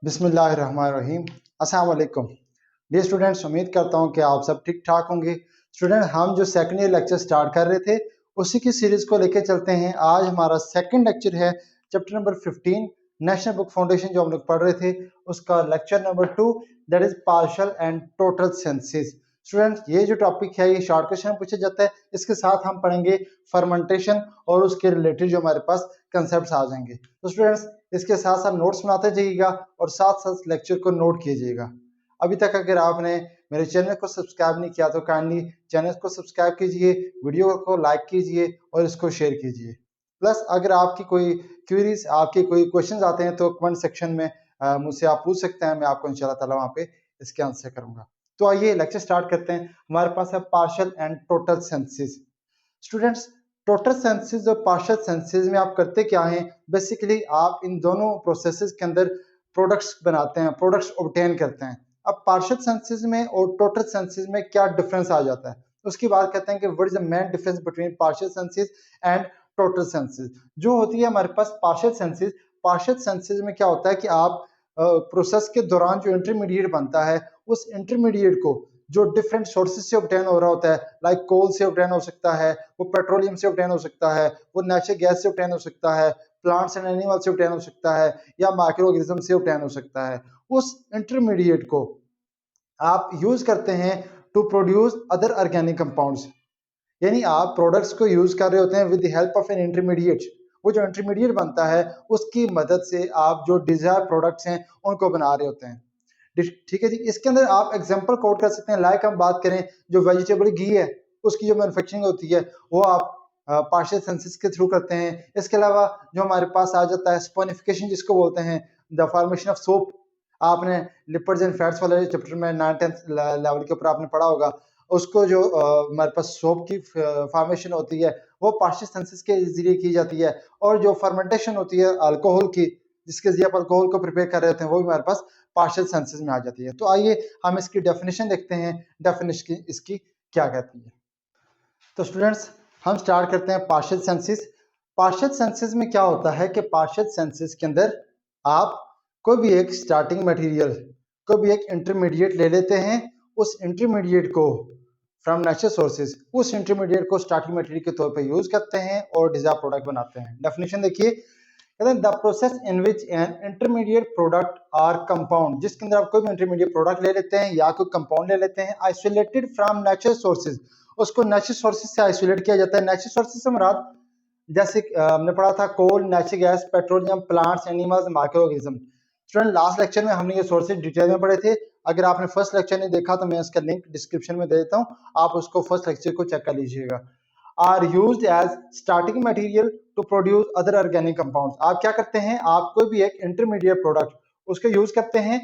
बिस्मिल्लाहिर्रहमानिर्रहीम। अस्सलाम वालेकुम डियर स्टूडेंट्स, उम्मीद करता हूँ कि आप सब ठीक ठाक होंगे। स्टूडेंट, हम जो सेकंड ईयर लेक्चर स्टार्ट कर रहे थे उसी की सीरीज को लेकर चलते हैं। आज हमारा सेकंड लेक्चर है chapter number 15 national book foundation, जो हम लोग पढ़ रहे थे उसका lecture number 2, that is partial and total senses. Students, ये जो टॉपिक है ये शॉर्ट क्वेश्चन पूछा जाता है। इसके साथ हम पढ़ेंगे फर्मेंटेशन और उसके रिलेटेड जो हमारे पास कंसेप्ट आ जाएंगे। तो स्टूडेंट्स, इसके साथ साथ नोट्स बनाते जाइएगा और साथ साथ लेक्चर को नोट कीजिएगा। अभी तक अगर आपने मेरे चैनल को सब्सक्राइब नहीं किया तो काइंडली चैनल को सब्सक्राइब कीजिए, वीडियो को लाइक कीजिए और इसको शेयर कीजिए। प्लस अगर आपकी कोई क्वेरीज, आपके कोई क्वेश्चंस आते हैं तो कमेंट सेक्शन में मुझसे आप पूछ सकते हैं। मैं आपको इंशाल्लाह ताला वहाँ पे इसके आंसर करूंगा। तो आइए लेक्चर स्टार्ट करते हैं। हमारे पास है partial and total senses. Students, total senses और पार्शियल सेंसेस में आप करते क्या हैं? बेसिकली आप इन दोनों प्रोसेसेस के अंदर प्रोडक्ट्स बनाते हैं, प्रोडक्ट्स ऑब्टेन करते हैं। अब पार्शियल सेंसेस में और टोटल सेंसेस में क्या डिफरेंस आ जाता है, उसकी बात करते हैं कि what is the main difference between partial senses and total senses. जो होती है हमारे पास पार्शियल सेंसेस में क्या होता है कि आप प्रोसेस के दौरान जो इंटरमीडिएट बनता है उस इंटरमीडिएट को जो डिफरेंट सोर्सेज से ऑब्टेन हो रहा होता है, लाइक कोल से ऑब्टेन हो सकता है, वो पेट्रोलियम से ऑब्टेन हो सकता है, वो नेचुरल गैस से ऑब्टेन हो सकता है, प्लांट्स एंड एनिमल से ऑब्टेन हो सकता है, या माइक्रो ऑर्गेनिज्म से ऑब्टेन हो सकता है। उस इंटरमीडिएट को आप यूज करते हैं to produce other organic compounds. यानी आप प्रोडक्ट्स को यूज कर रहे होते हैं with the help of an intermediate. वो जो इंटरमीडिएट बनता है उसकी मदद से आप जो डिजायर प्रोडक्ट्स हैं उनको बना रहे होते हैं। ठीक है जी। इसके अंदर आप एग्जांपल कोट कर सकते हैं। लाइक हम बात करें, जो वेजिटेबल घी है उसकी जो मैन्युफैक्चरिंग होती है वो आप पार्शियल सेंसेस के थ्रू करते हैं। इसके अलावा जो हमारे पास आ जाता है स्पोनिफिकेशन, जिसको बोलते हैं द फॉर्मेशन ऑफ सोप। आपने लिपिड्स एंड फैट्स वाले चैप्टर में 9th लेवल के ऊपर आपने पढ़ा होगा। उसको जो हमारे पास सोप की फॉर्मेशन होती है वो पार्शियल सेंसेस के जरिए की जाती है। और जो फर्मेंटेशन होती है अल्कोहल की, जिसके जरिए आप अल्कोहल को प्रिपेयर कर रहे होते हैं, वो भी हमारे पास पार्शियल सेंसेस में आ जाती है। तो आइए हम इसकी डेफिनेशन देखते हैं, डेफिनेशन इसकी क्या कहती है। तो स्टूडेंट्स, हम स्टार्ट करते हैं पार्शियल सेंसेस। पार्शियल सेंसेस में क्या होता है कि पार्शियल सेंसेस के अंदर आप कोई भी एक स्टार्टिंग मटेरियल, कोई भी एक इंटरमीडिएट ले लेते हैं। उस इंटरमीडिएट को फ्रॉम नेचुरल सोर्सेज, उस इंटरमीडिएट को स्टार्टिंग मटेरियल के तौर पे यूज करते हैं और डिजायर प्रोडक्ट बनाते हैं। डेफिनेशन देखिए, the process in which an intermediate product और कंपाउंड, जिसके अंदर आप कोई भी इंटरमीडिएट प्रोडक्ट ले लेते हैं या कोई कंपाउंड ले लेते हैं, आइसोलेटेड फ्रॉम नेचुरल सोर्सेज, उसको नेचुरल सोर्सेज से आइसोलेट किया जाता है। नेचुरल सोर्सेज से मुराद जैसे हमने पढ़ा था coal, natural gas, petroleum, plants, animals, microorganism. Student, last lecture में हमने ये सोर्सेज डिटेल में पढ़े थे। अगर आपने फर्स्ट लेक्चर नहीं देखा तो मैं इसका लिंक डिस्क्रिप्शन में दे देता हूँ, आप उसको फर्स्ट लेक्चर को चेक कर लीजिएगा। Are used as starting material to produce other organic compounds. आप क्या करते हैं, आप कोई भी एक इंटरमीडिएट प्रोडक्ट उसको यूज करते हैं,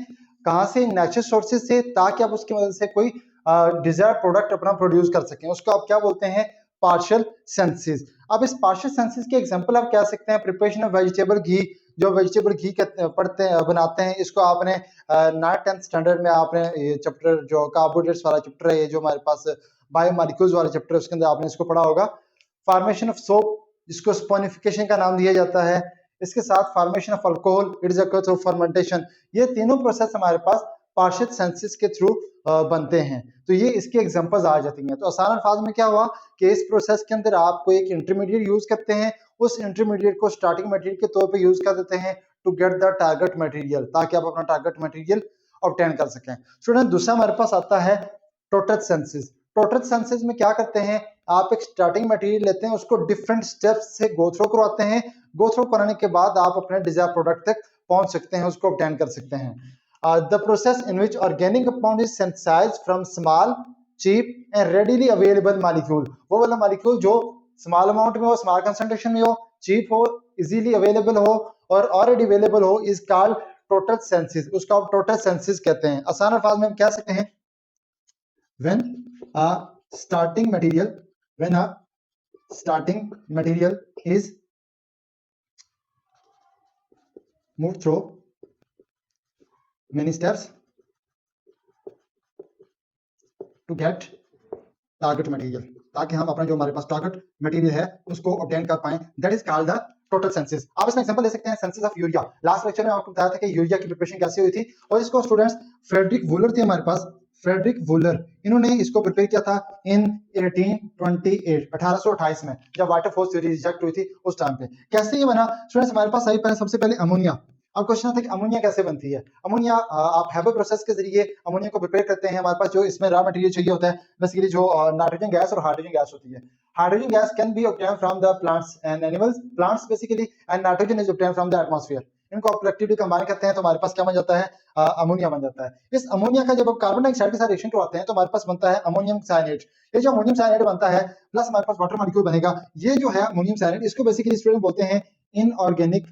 कहाँ से? नेचुरल सोर्सेज से, ताकि आप उसकी मदद से कोई डिजायर्ड प्रोडक्ट अपना प्रोड्यूस कर सकें। उसको आप क्या बोलते हैं? Partial senses. अब इस पार्शियल सेंसेस के एग्जांपल आप कह सकते हैं प्रिपरेशन ऑफ वेजिटेबल घी। जो वेजिटेबल घी पढ़ते हैं, बनाते हैं, इसको आपने 9th-10th स्टैंडर्ड में आपने ये चैप्टर जो कार्बोहाइड्रेट्स वाला चैप्टर है, ये जो हमारे पास बायोमॉलिक्यूल्स वाला चैप्टर है, उसके अंदर आपने इसको पढ़ा होगा। फॉर्मेशन ऑफ सोप, जिसको स्पोनिफिकेशन का नाम दिया जाता है। इसके साथ formation of alcohol, it is occur through fermentation. ये तीनों प्रोसेस हमारे पास पार्शियल सेंसेस के थ्रू बनते हैं। तो ये इसके एग्जांपल्स आ जाती हैं। तो आसान अल्फाज में क्या हुआ कि इस प्रोसेस के अंदर आप कोई एक इंटरमीडिएट यूज करते हैं, उस इंटरमीडिएट को स्टार्टिंग मटेरियल के तौर पे यूज कर देते हैं to get the target material, ताकि आप अपना टारगेट मटेरियल ऑब्टेन कर सकें। स्टूडेंट, दूसरा हमारे पास आता है टोटल सेंसेस। टोटल सेंसेस में क्या करते हैं, आप एक स्टार्टिंग मटेरियल लेते हैं, उसको डिफरेंट स्टेप्स से गो थ्रू करवाते हैं। गो थ्रू कराने के बाद आप अपने डिजायर प्रोडक्ट तक पहुंच सकते हैं, उसको ऑब्टेन कर सकते हैं। The process in which organic compound is synthesized from small, cheap and readily available molecule। वो वाला मॉलिक्यूल जो स्मॉल अमाउंट में हो, स्मॉल कंसंट्रेशन में हो, चीप हो, इजीली अवेलेबल हो और ऑलरेडी अवेलेबल हो, इज कॉल्ड टोटल सेंसेस। उसका आप टोटल सेंसेस कहते हैं। आसान अल्फाज में हम कह सकते हैं when a starting material is moved through many steps to get target material, ताकि हम अपना जो हमारे पास टारगेट मटेरियल है उसको ऑब्टेन कर पाएं, that is called the total senses. आप इसमें एग्जांपल ले सकते हैं senses of urea. Last lecture में आपको बताया था कि यूरिया की प्रिपरेशन कैसे हुई थी, और इसको स्टूडेंट्स फ्रेडरिक वूलर थे हमारे पास, फ्रेडरिक वूलर, इन्होंने इसको प्रिपेयर किया था इन 1828 में, जब वाटरफॉल थ्योरी रिजेक्ट हुई थी उस टाइम पे। कैसे ये बना स्टूडेंट्स, हमारे पास आई पहले सबसे पहले अमोनिया। अब क्वेश्चन आता है कि अमोनिया कैसे बनती है। अमोनिया आप हैबो प्रोसेस के जरिए अमोनिया को प्रिपेयर करते हैं। हमारे पास जो इसमें रॉ मटेरियल चाहिए होता है बेसिकली जो नाइट्रोजन गैस और हाइड्रोजन गैस होती है। Hydrogen gas can be obtained from the plants and animals, plants basically, and nitrogen is obtained from the atmosphere. इनको आप कलेक्टिवली कंबाइन करते हैं तो हमारे पास क्या बन जाता है, अमोनिया बन जाता है। इस अमोनिया का जब आप कार्बन डाइऑक्साइड के साथ रिएक्शन करवाते हैं तो हमारे पास बनता है अमोनियम साइनेट। ये जो अमोनियम साइनेट बनता है प्लस हमारे पास वाटर मॉलिक्यूल बनेगा। ये जो है अमोनियम साइनेट, इसको बेसिकली स्टूडेंट बोलते हैं इनऑर्गेनिक,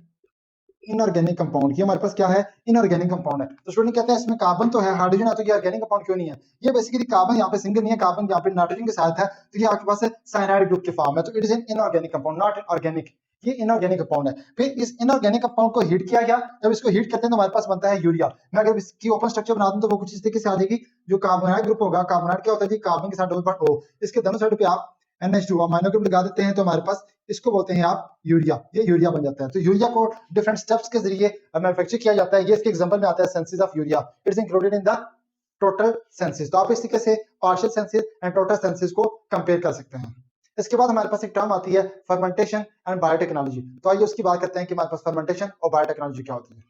इनऑर्गेनिक कंपाउंड। ये हमारे पास क्या है, इनऑर्गेनिक कंपाउंड है। तो स्टूडेंट कहते हैं इसमें कार्बन तो है, हाइड्रोजन है, तो ये ऑर्गेनिक कंपाउंड क्यों नहीं है। ये बेसिकली कार्बन यहाँ पे सिंगल नहीं है, कार्बन यहाँ पे नाइट्रोजन के साथ है, तो ये आपके पास साइनाइड ग्रुप के फॉर्म है, तो it is an inorganic compound, not an organic. ये इनऑर्गेनिक कंपाउंड है। फिर इस इनऑर्गेनिक कंपाउंड को हीट किया गया, जब इसको हीट करते हैं तो हमारे पास बनता है यूरिया। मैं अगर इसकी ओपन स्ट्रक्चर बना दूं तो वो कुछ इस तरीके से आ जाएगी। जो कार्बोनाइड ग्रुप होगा, कार्बोनाइड क्या होता है जी, कार्बन के साथ डबल बॉन्ड O, इसके दोनों साइड पे आप NH2 माइनर ग्रुप लगा देते हैं तो हमारे पास इसको बोलते हैं आप यूरिया। ये यूरिया बन जाता है। तो यूरिया को डिफरेंट स्टेप्स के जरिए मैन्युफैक्चर किया जाता है। ये इसके एग्जांपल में आता है senses of urea, it's included in the total senses. तो आप इस तरीके से partial senses and total senses को कंपेयर कर सकते हैं। इसके बाद हमारे पास एक टर्म आती है फर्मेंटेशन एंड बायोटेक्नोलॉजी। तो आइए उसकी बात करते हैं कि हमारे पास फर्मेंटेशन और बायोटेक्नोलॉजी क्या होती है।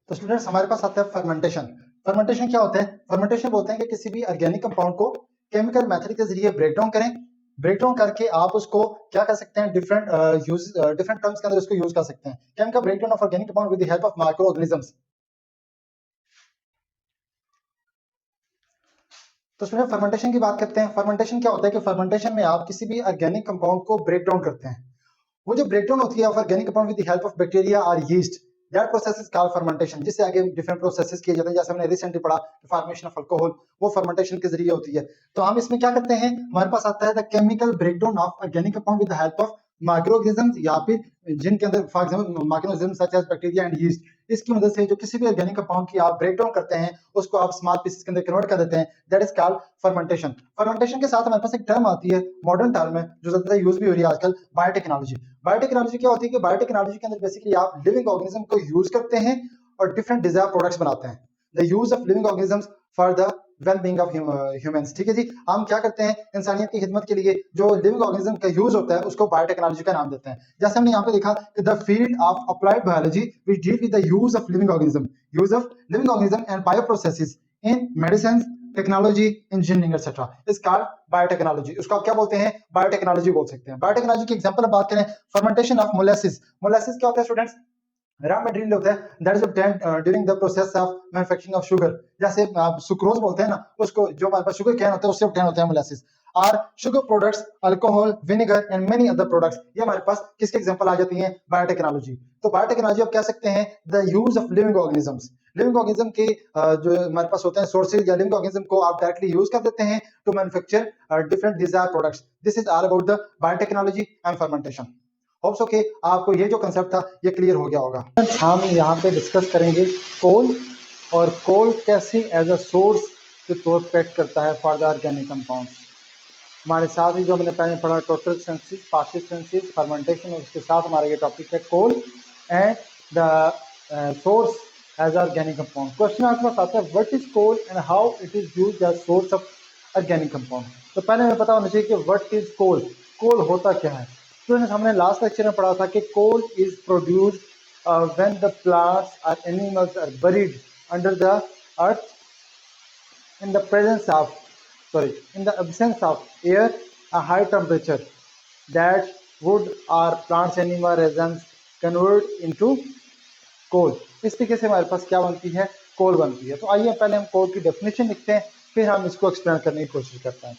तो स्टूडेंट्स हमारे पास आता है फर्मेंटेशन। फर्मेंटेशन क्या होता है, फर्मेंटेशन बोलते हैं कि किसी भी ऑर्गेनिक कंपाउंड को केमिकल मेथड के जरिए ब्रेक डाउन करें। ब्रेक डाउन करके आप उसको क्या कर सकते हैं, डिफरेंट डिफरेंट टर्म्स के अंदर उसको यूज कर सकते हैं। Chemical breakdown of organic compound with the help of micro organisms. तो स्टूडेंट फर्मेंटेशन की बात करते हैं। फर्मेंटेशन क्या होता है कि फर्मेंटेशन में आप किसी भी ऑर्गेनिक कंपाउंड को ब्रेक डाउन करते हैं। वो जो ब्रेकडाउन होती है of organic compound with the help of bacteria और yeast, that process is called fermentation. जिससे आगे डिफरेंट प्रोसेसेस किए जाते हैं, जैसे हमने रिसेंटली पढ़ा फॉर्मेशन ऑफ अल्कोहल, वो फर्मेंटेशन के जरिए होती है। तो हम इसमें क्या करते हैं, हमारे पास आता है the chemical breakdown of organic compound with the help of microorganisms, या फिर जिनके अंदर for example microorganisms such as bacteria and yeast. इसकी मदद से जो किसी भी ऑर्गेनिक कंपाउंड की आप ब्रेकडाउन करते हैं उसको आप स्मॉल पीसेस के अंदर कन्वर्ट कर देते हैं, that is called fermentation. Fermentation के साथ हमारे पास एक टर्म आती है, मॉडर्न टर्म है जो ज्यादा यूज भी हो रही है आजकल, बायोटेक्नोलॉजी। बायोटेक्नोलॉजी क्या होती है कि बायोटेक्नोलॉजी के अंदर बेसिकली आप लिविंग ऑर्गेनिज्म को यूज करते हैं और डिफरेंट डिजायर प्रोडक्ट्स बनाते हैं। The use of living organisms for the well being of humans. ठीक है जी, हम क्या करते हैं इंसानियत की खिदमत के लिए जो लिविंग ऑर्गेनिज्म का यूज होता है उसको बायोटेक्नोलॉजी का नाम देते हैं। जैसे हमने यहाँ पे देखा कि the field of applied biology which deal with the use of living organism, use of living organism and bio processes in medicine, technology, engineering etcetera is called biotechnology. उसको आप क्या बोलते हैं, बायोटेक्नोलॉजी बोल सकते हैं। बायोटेक्नोलॉजी की एग्जांपल हम बात करें, फर्मेंटेशन ऑफ मोलासिस। मोलासिस क्या होता है स्टूडेंट्स, रॉ मटेरियल होता है that is obtained during the process of manufacturing of sugar. जैसे आप सुक्रोज बोलते हैं ना, उसको जो हमारे पास शुगर कैन होता है उससे ऑब्टेन होता है मोलासिस। और sugar products, alcohol, vinegar and many other products, ये हमारे पास किसके एग्जांपल आ जाती हैं, बायोटेक्नोलॉजी। तो बायोटेक्नोलॉजी आप कह सकते हैं the use of living organisms. Living organism के जो हमारे पास होते हैं सोर्सेज या लिविंग ऑर्गेनिज्म को आप डायरेक्टली यूज कर देते हैं to manufacture different desire products. This is all about the biotechnology and fermentation. Hopes okay आपको ये जो कंसेप्ट था ये क्लियर हो गया होगा। हम यहाँ पे डिस्कस करेंगे कोल, और कोल कैसे एज अ सोर्स के तौर पे एक्ट करता है फॉर द ऑर्गेनिक कंपाउंड। हमारे साथ ही जो हमने पहले पढ़ा total senses, partial senses, fermentation, और उसके साथ हमारा ये टॉपिक है coal and the source as organic compound. Question आपके पास आता है what is coal and how it is used as source of organic compound. तो पहले हमें पता होना चाहिए कि व्हाट इज कोल, कोल होता क्या है। स्टूडेंट्स हमने लास्ट लेक्चर में पढ़ा था कि coal is produced when the plants और animals are buried under the earth in the presence of in the absence of air, a high temperature that wood or plants animal resins convert into coal। इस तरीके से हमारे पास क्या बनती है, कोल बनती है। तो आइए पहले हम कोल की डेफिनेशन लिखते हैं, फिर हम इसको एक्सप्लेन करने की कोशिश करते हैं।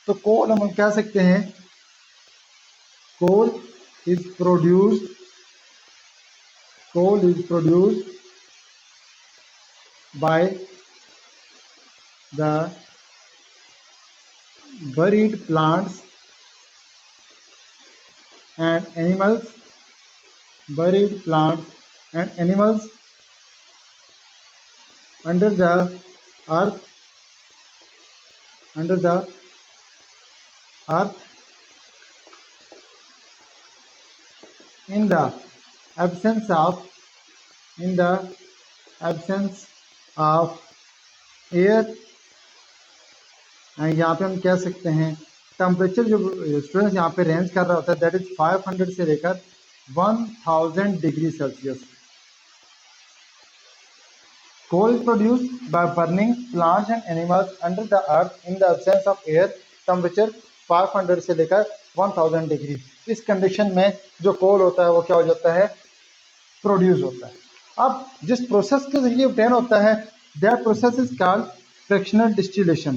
तो कोल हम कह सकते हैं coal is produced by the buried plants and animals, buried plants and animals under the earth, under the earth in the absence of air, यहाँ पे हम कह सकते हैं टेम्परेचर जो स्टूडेंट्स यहाँ पे रेंज कर रहा होता है दैट इज 500 से लेकर 1000 degree Celsius. Coal is produced by burning plants and animals under the earth in the absence of air, temperature 500 से लेकर 1000 डिग्री। इस कंडीशन में जो कोल होता है वो क्या हो जाता है, प्रोड्यूस होता है। अब जिस प्रोसेस के जरिए ऑब्टेन होता है that process is called fractional distillation.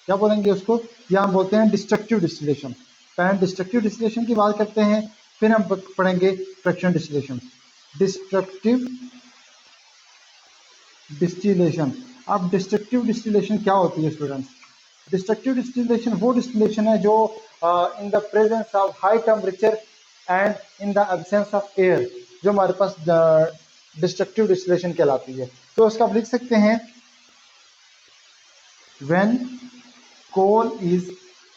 क्या बोलेंगे उसको, यहाँ बोलते हैं डिस्ट्रक्टिव डिस्टिलेशन। पहले डिस्ट्रक्टिव डिस्टिलेशन की बात करते हैं, फिर हम पढ़ेंगे फ्रैक्शनल डिस्टिलेशन। Destructive distillation. अब डिस्ट्रक्टिव डिस्टिलेशन क्या होती है स्टूडेंट्स? डिस्ट्रक्टिव डिस्टिलेशन वो डिस्टिलेशन है जो in the presence of high temperature and in the absence of air, जो हमारे पास डिस्ट्रक्टिव डिस्टिलेशन कहलाती है। तो उसका आप लिख सकते हैं व्हेन कोल इज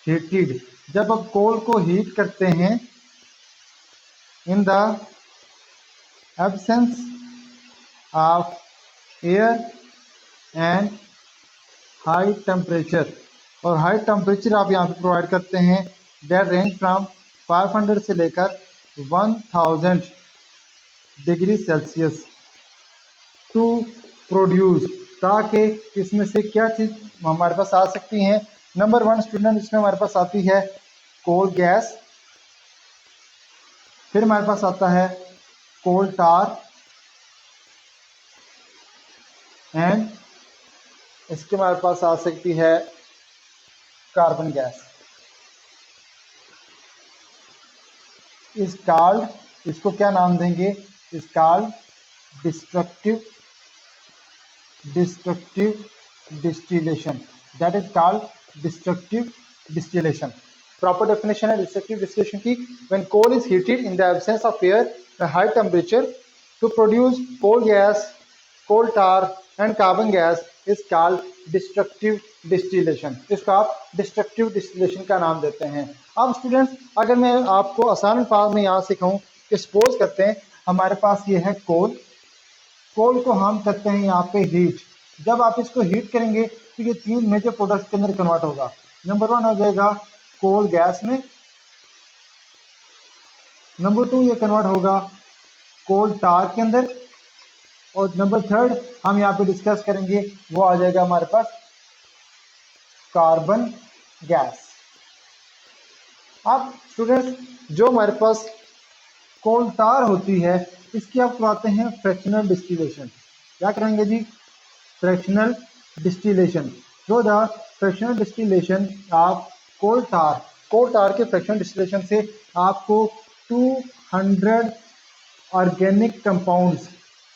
हीटेड, जब आप कोल को हीट करते हैं इन the absence of air and high temperature, और हाई टेम्परेचर आप यहाँ पे प्रोवाइड करते हैं दैट रेंज फ्रॉम 500 से लेकर 1000 डिग्री सेल्सियस टू प्रोड्यूस, ताकि इसमें से क्या चीज़ हमारे पास आ सकती हैं। नंबर 1 स्टूडेंट इसमें हमारे पास आती है कोल गैस, फिर हमारे पास आता है कोल टार एंड इसके हमारे पास आ सकती है कार्बन गैस। इस कॉल्ड, इसको क्या नाम देंगे, is called destructive distillation, that is called destructive distillation. Proper definition है डिस्ट्रक्टिव डिस्टिलेशन की, when coal is heated in the absence of air at high temperature to produce coal gas, coal tar and carbon gas is called destructive distillation. इसको आप destructive distillation का नाम देते हैं। अब students अगर मैं आपको आसान अल्फाज में यहाँ से कहूँ कि सपोज करते हैं हमारे पास ये है कोल, कोल को हम करते हैं यहाँ पे हीट। जब आप इसको हीट करेंगे तो ये 3 मेजर प्रोडक्ट्स के अंदर कन्वर्ट होगा। नंबर 1 हो जाएगा कोल गैस में, नंबर 2 ये कन्वर्ट होगा कोल टार के अंदर, और नंबर 3 हम यहाँ पे डिस्कस करेंगे वो आ जाएगा हमारे पास कार्बन गैस। अब स्टूडेंट्स जो हमारे पास कोल टार होती है इसकी आप करवाते हैं फ्रैक्शनल डिस्टिलेशन। क्या करेंगे जी, फ्रैक्शनल डिस्टिलेशन। जो the fractional distillation of coal tar के फ्रैक्शनल डिस्टिलेशन से आपको 200 organic compounds,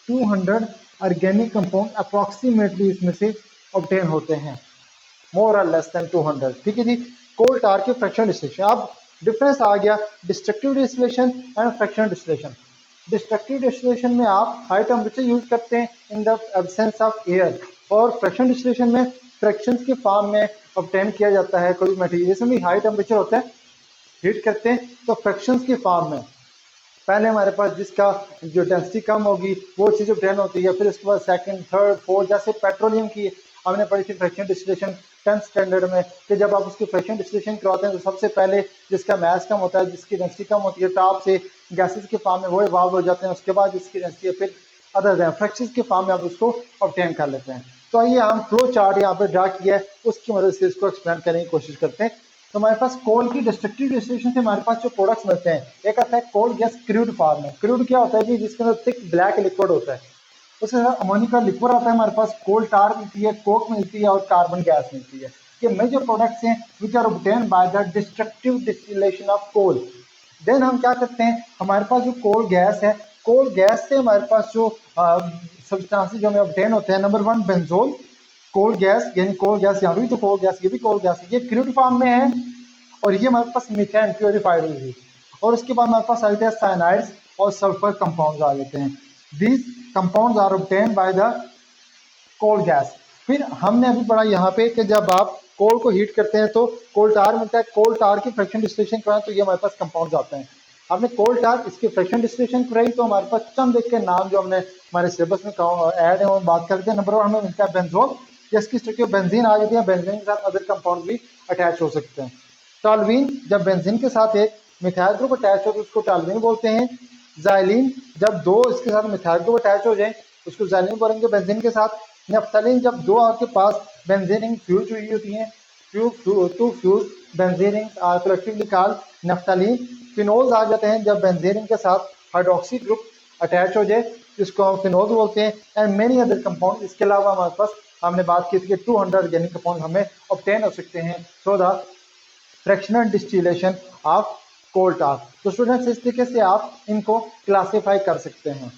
200 organic compound approximately इसमें से ऑब्टेन होते हैं, मोर और लेस देन 200। ठीक है जी, कोल टार के फ्रैक्शनल डिस्टिलेशन। अब डिफरेंस आ गया destructive distillation and fractional distillation. Destructive distillation में आप हाई टेम्परेचर यूज करते हैं इन द एब्सेंस ऑफ एयर, और फ्रैक्शनल डिस्टिलेशन में फ्रैक्शंस के फॉर्म में ऑब्टेन किया जाता है कोई मटेरियल। इसमें भी हाई टेम्परेचर होता है, हीट करते हैं तो फ्रैक्शंस के फॉर्म में पहले हमारे पास जिसका जो डेंसिटी कम होगी वो चीज़ ऑब्टेन होती है, फिर उसके बाद सेकंड, थर्ड, फोर्थ, जैसे पेट्रोलियम की हमने पढ़ी थी फ्रैक्शनल डिस्टिलेशन 10th स्टैंडर्ड में, कि जब आप उसकी फ्रैक्शनल डिस्टिलेशन करवाते हैं तो सबसे पहले जिसका मास कम होता है, जिसकी डेंसिटी कम होती है, टॉप से गैसेस के फॉर्म में वो इवॉल्व हो जाते हैं, उसके बाद जिसकी डेंसिटी है फिर अदर फ्रैक्शंस के फॉर्म में आप उसको ऑब्टेन कर लेते हैं। तो आइए हम फ्लो चार्ट यहाँ पे ड्रा किया है उसकी मदद से इसको एक्सप्लेन करने की कोशिश करते हैं। तो हमारे पास कोल की डिस्ट्रक्टिव डिस्टिलेशन से हमारे पास जो प्रोडक्ट्स मिलते हैं, एक आता है कोल गैस क्रूड फॉर्म में। क्रूड क्या होता है जी, जिसके अंदर थिक ब्लैक लिक्विड होता है, उसके साथ अमोनिया का लिक्विड आता है, हमारे पास कोल टार मिलती है, कोक मिलती है और कार्बन गैस मिलती है। ये मेजर प्रोडक्ट्स हैं which are obtain by the destructive distillation of coal. Then हम क्या करते हैं, हमारे पास जो कोल गैस है, कोल गैस से हमारे पास जो सब्सटेंसेस जो हमें ऑब्टेन होते हैं, नंबर 1 बेंजोल, कोल गैस, यानी कोल गैस यहाँ भी तो कोल गैस, ये भी कोल गैस है, ये क्रूड फॉर्म में है, और ये हमारे पास मीथेन प्योरीफाइड हुई। और उसके बाद हमारे पास आ जाते हैं साइनाइड्स और सल्फर कंपाउंड्स आ जाते हैं। These compounds are obtain by the coal gas. फिर हमने अभी पढ़ा यहाँ पे कि जब आप कोल को हीट करते हैं तो कोल टार मिलता है, कोल टार की फ्रैक्शनल डिस्टिलेशन कराएं तो ये हमारे पास कंपाउंड्स आते हैं। आपने कोल टार इसकी फ्रैक्शन डिस्ट्रीब्यूशन कराई तो हमारे पास चंद एक के नाम जो हमने हमारे सिलेबस में ऐड है वो बात करते हैं। नंबर 1 हमें मिलता है बेंजोल, जिसकी स्ट्रक्चर बेंजीन आ जाती है, बेंजीन के साथ अदर कंपाउंड भी अटैच हो सकते हैं। टॉल्यूइन, जब बेंजीन के साथ एक मिथाइल ग्रुप अटैच हो तो उसको टॉल्यूइन बोलते हैं। जाइलिन, जब दो इसके साथ मिथाइल ग्रुप अटैच हो जाए उसको जाइलिन बोलेंगे बेंजीन के साथ। नफ्थलीन, जब दो आपके पास बेंजीन रिंग फ्यूज हुई होती हैं, two fuse benzene rings are collectively called naphthalene. Phenols आ जाते हैं जब बेंजीन रिंग के साथ हाइड्रोक्सी ग्रुप अटैच हो जाए, जिसको हम फिनोल बोलते हैं। एंड मेनी अदर कंपाउंड, इसके अलावा हमारे पास हमने बात की थी कि 200 ऑर्गेनिक कंपाउंड हमें ऑब्टेन हो सकते हैं through the fractional distillation of coal tar. तो स्टूडेंट्स इस तरीके से आप इनको क्लासीफाई कर सकते हैं।